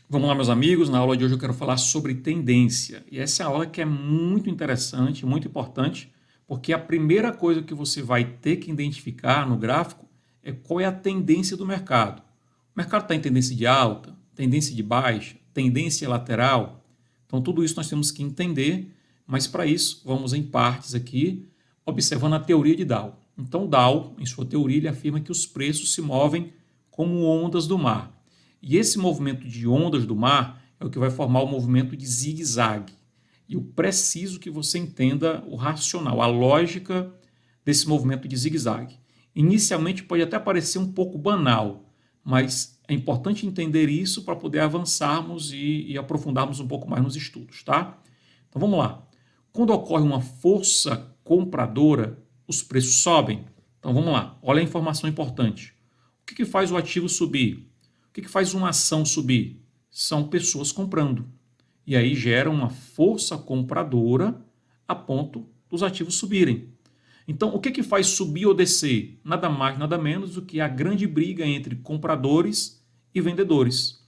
Vamos lá, meus amigos. Na aula de hoje eu quero falar sobre tendência. E essa é a aula que é muito interessante, muito importante, porque a primeira coisa que você vai ter que identificar no gráfico é qual é a tendência do mercado. O mercado está em tendência de alta, tendência de baixa, tendência lateral. Então, tudo isso nós temos que entender, mas para isso, vamos em partes aqui, observando a teoria de Dow. Então, Dow, em sua teoria, ele afirma que os preços se movem como ondas do mar. E esse movimento de ondas do mar é o que vai formar o movimento de zigue-zague. E eu preciso que você entenda o racional, a lógica desse movimento de zigue-zague. Inicialmente pode até parecer um pouco banal, mas é importante entender isso para poder avançarmos e aprofundarmos um pouco mais nos estudos, tá? Então vamos lá. Quando ocorre uma força compradora, os preços sobem. Então vamos lá, olha a informação importante. O que faz o ativo subir? O que faz uma ação subir? São pessoas comprando. E aí gera uma força compradora a ponto dos ativos subirem. Então, o que faz subir ou descer? Nada mais, nada menos do que a grande briga entre compradores e vendedores.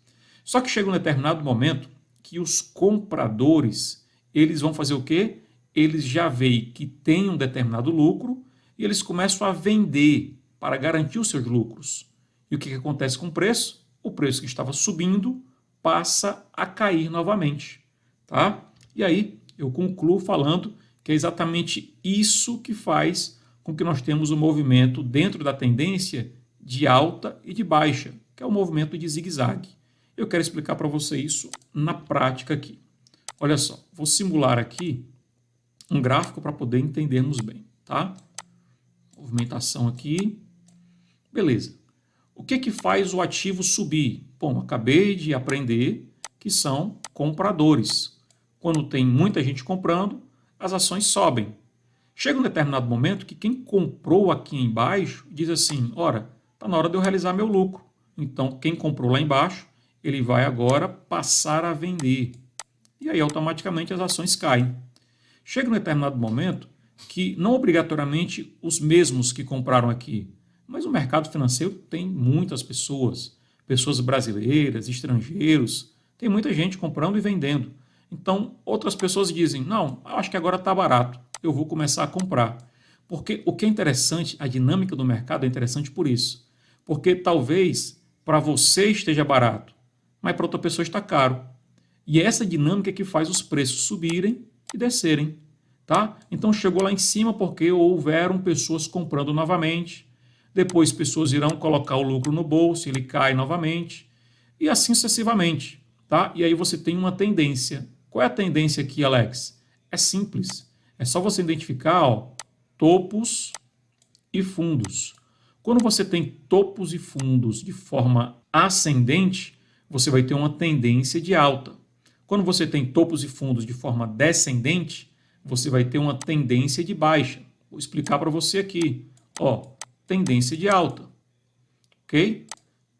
Só que chega um determinado momento que os compradores, eles vão fazer o quê? Eles já veem que tem um determinado lucro e eles começam a vender para garantir os seus lucros. E o que acontece com o preço? O preço que estava subindo passa a cair novamente, tá? E aí eu concluo falando que é exatamente isso que faz com que nós temos um movimento dentro da tendência de alta e de baixa, que é o movimento de zigue-zague. Eu quero explicar para você isso na prática aqui. Olha só, vou simular aqui um gráfico para poder entendermos bem, tá? Movimentação aqui. Beleza. O que faz o ativo subir? Bom, acabei de aprender que são compradores. Quando tem muita gente comprando, as ações sobem. Chega um determinado momento que quem comprou aqui embaixo diz assim, ora, está na hora de eu realizar meu lucro. Então, quem comprou lá embaixo, ele vai agora passar a vender. E aí, automaticamente, as ações caem. Chega um determinado momento que, não obrigatoriamente, os mesmos que compraram aqui, mas o mercado financeiro tem muitas pessoas, pessoas brasileiras, estrangeiros, tem muita gente comprando e vendendo. Então, outras pessoas dizem, não, acho que agora está barato, eu vou começar a comprar. Porque o que é interessante, a dinâmica do mercado é interessante por isso. Porque talvez para você esteja barato, mas para outra pessoa está caro. E é essa dinâmica que faz os preços subirem e descerem. Tá? Então chegou lá em cima porque houveram pessoas comprando novamente, depois pessoas irão colocar o lucro no bolso, ele cai novamente, e assim sucessivamente. Tá? E aí você tem uma tendência. Qual é a tendência aqui, Alex? É simples. É só você identificar topos e fundos. Quando você tem topos e fundos de forma ascendente, você vai ter uma tendência de alta. Quando você tem topos e fundos de forma descendente, você vai ter uma tendência de baixa. Vou explicar para você aqui. Tendência de alta, ok?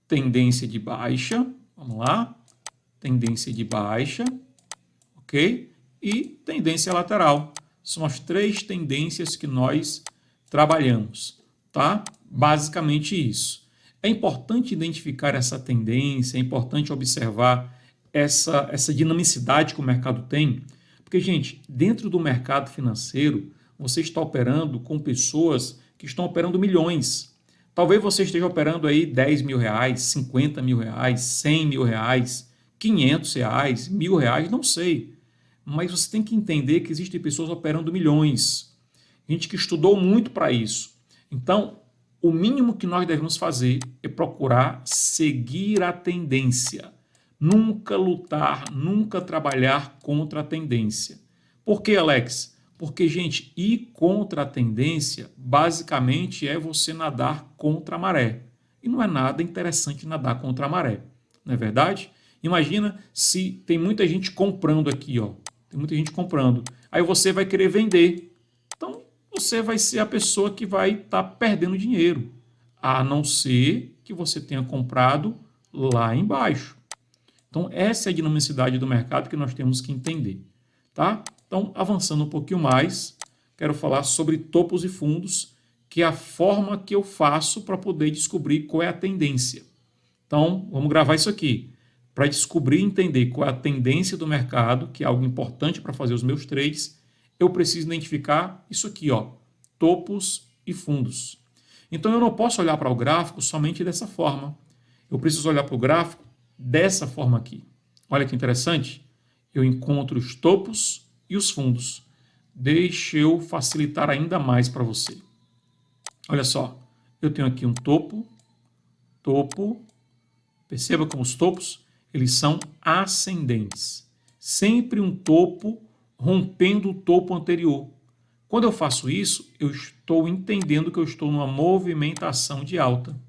Tendência de baixa, vamos lá. Tendência de baixa, ok? E tendência lateral. São as três tendências que nós trabalhamos, tá? Basicamente isso. É importante identificar essa tendência, é importante observar essa dinamicidade que o mercado tem, porque, gente, dentro do mercado financeiro, você está operando com pessoas que estão operando milhões. Talvez você esteja operando aí 10 mil reais, 50 mil reais, 100 mil reais, 500 reais, R$ 1.000, não sei. Mas você tem que entender que existem pessoas operando milhões. Gente que estudou muito para isso. Então, o mínimo que nós devemos fazer é procurar seguir a tendência. Nunca lutar, nunca trabalhar contra a tendência. Por que, Alex? Porque, gente, ir contra a tendência, basicamente, é você nadar contra a maré. E não é nada interessante nadar contra a maré, não é verdade? Imagina se tem muita gente comprando aqui, tem muita gente comprando. Aí você vai querer vender. Então, você vai ser a pessoa que vai estar perdendo dinheiro, a não ser que você tenha comprado lá embaixo. Então, essa é a dinamicidade do mercado que nós temos que entender, tá? Então, avançando um pouquinho mais, quero falar sobre topos e fundos, que é a forma que eu faço para poder descobrir qual é a tendência. Então, vamos gravar isso aqui. para descobrir e entender qual é a tendência do mercado, que é algo importante para fazer os meus trades, eu preciso identificar isso aqui, ó, topos e fundos. Então eu não posso olhar para o gráfico somente dessa forma. Eu preciso olhar para o gráfico dessa forma aqui. Olha que interessante. Eu encontro os topos e os fundos. Deixa eu facilitar ainda mais para você. Olha só, eu tenho aqui um topo, topo. Perceba como os topos, eles são ascendentes. Sempre um topo rompendo o topo anterior. Quando eu faço isso, eu estou entendendo que eu estou numa movimentação de alta.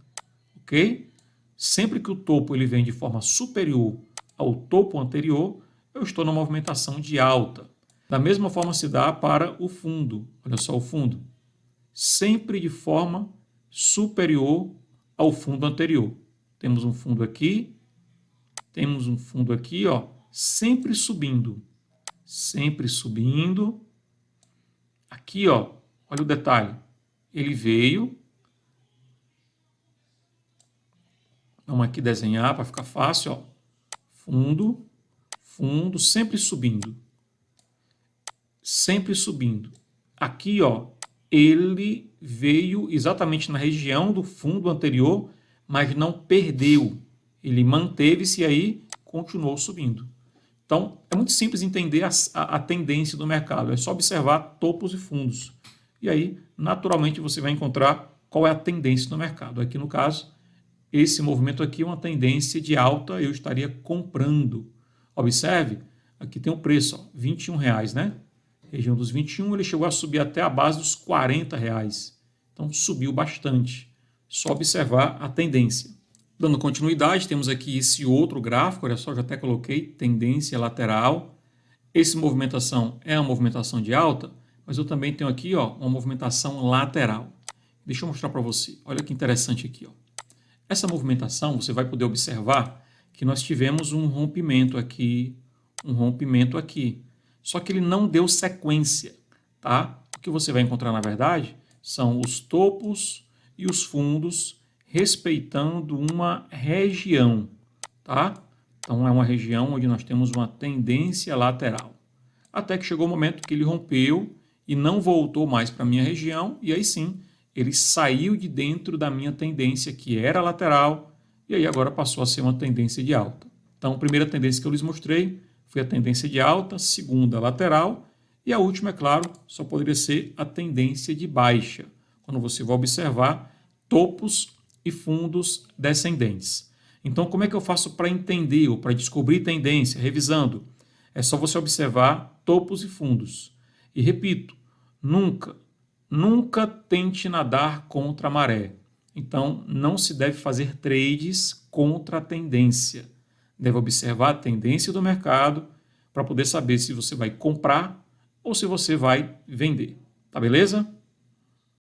Ok? Sempre que o topo ele vem de forma superior ao topo anterior, eu estou numa movimentação de alta. Da mesma forma se dá para o fundo. Olha só o fundo. Sempre de forma superior ao fundo anterior. Temos um fundo aqui, ó, sempre subindo. Sempre subindo. Aqui, ó, olha o detalhe. Ele veio. Vamos aqui desenhar para ficar fácil, ó. Fundo, fundo, sempre subindo. Sempre subindo. Aqui, ó, ele veio exatamente na região do fundo anterior, mas não perdeu. Ele manteve-se aí, continuou subindo. Então, é muito simples entender a tendência do mercado. É só observar topos e fundos. E aí, naturalmente, você vai encontrar qual é a tendência do mercado. Aqui, no caso, esse movimento aqui é uma tendência de alta, eu estaria comprando. Observe, aqui tem o preço, ó, R$21, né? Região dos 21, ele chegou a subir até a base dos R$40. Então, subiu bastante. Só observar a tendência. Dando continuidade, temos aqui esse outro gráfico, olha só, já até coloquei, tendência lateral. Essa movimentação é uma movimentação de alta, mas eu também tenho aqui, ó, uma movimentação lateral. Deixa eu mostrar para você. Olha que interessante aqui, ó. Essa movimentação, você vai poder observar que nós tivemos um rompimento aqui. Só que ele não deu sequência, tá? O que você vai encontrar, na verdade, são os topos e os fundos respeitando uma região, tá? Então, é uma região onde nós temos uma tendência lateral. Até que chegou o momento que ele rompeu e não voltou mais para a minha região, e aí sim, ele saiu de dentro da minha tendência, que era lateral, e aí agora passou a ser uma tendência de alta. Então, a primeira tendência que eu lhes mostrei foi a tendência de alta, segunda lateral, e a última, é claro, só poderia ser a tendência de baixa, quando você vai observar topos e fundos descendentes. Então, como é que eu faço para entender ou para descobrir tendência? Revisando, é só você observar topos e fundos. E repito, nunca tente nadar contra a maré. Então, não se deve fazer trades contra a tendência. Deve observar a tendência do mercado para poder saber se você vai comprar ou se você vai vender. Tá beleza?